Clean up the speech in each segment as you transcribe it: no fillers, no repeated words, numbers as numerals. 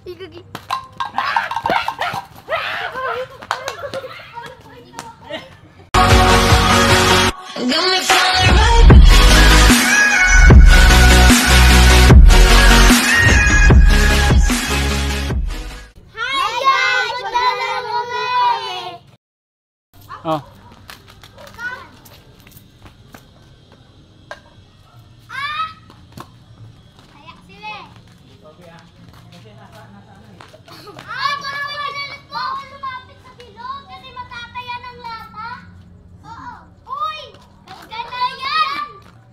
Igagi. Oh. Kaya sila. Parang pinalit mo. Lumapit sa bilog kasi matataya ng lata. Oo. Uy! Ganda yan!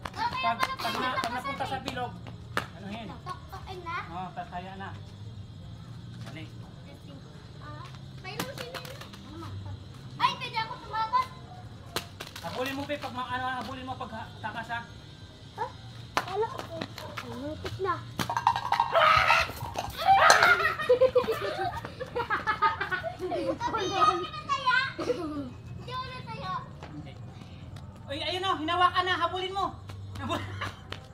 Pag napunta sa bilog, ano yun? Tok-tokin na. Oh, tataya na. Dali. Mayroon sila yun. Ay, pwede ako tumakas. Habulin mo, Pe, pag habulin mo pag takas, ha? Kala ko. Lupit na. Hindi ako nataya. Hindi ako nataya. Uy, ayun o, hinawakan na, habulin mo.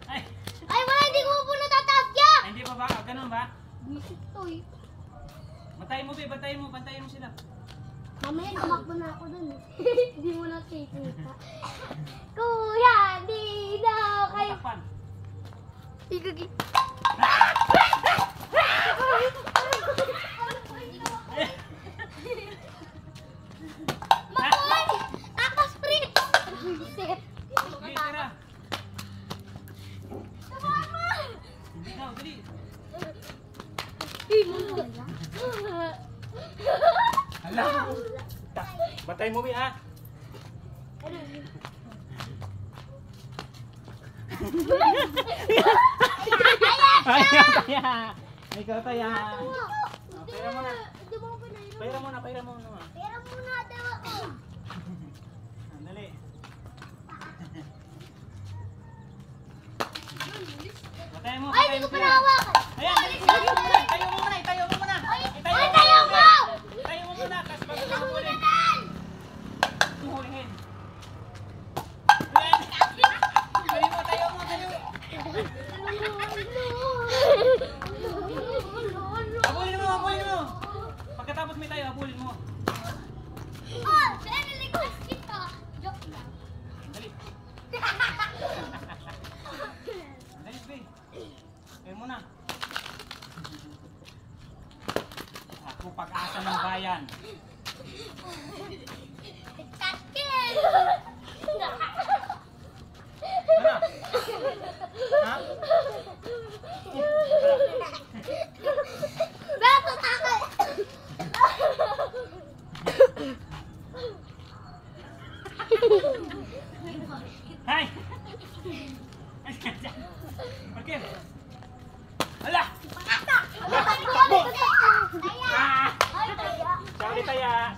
Ay, Ay, wala, hindi ko po natataas yan. hindi pa ba? Ganun ba? Bisit to eh. Bantayin mo, Pe, bantayin mo sila. Mamaya tumakbo na ako dun eh. Hindi mo nakikita. Kuya, di na kayo. Takpan. Igagi. Makoy! Takas sprint! Bisit. Sige, tira. Tumama! Hindi daw, dali. Hala. Bantayin mo, Pe, ha? Taya. Ikaw, taya. Pera mo na. Pera mo na. Pera muna daw ako. Dali. Bantayin mo. Ay, hindi ko pa nahawakan. Ayan, dali. Tayo mo muna. Tayo mo muna. Ay, tayo mo! Tayo mo muna. Kasi bago ka huling. Hulihin. Dali mo, tayo mo. Dali mo. Habulin mo. Pagkatapos may tayo, habulin mo. Oh, very request kita. Joke lang. Dali. Dali, Be. Tayo muna. Ako pag-asa ng bayan. Katil! Ano? Ha? Beto, takal! Hay! Okay. Hala! Takbo! Ah! Ay, taya! Siya ulit taya.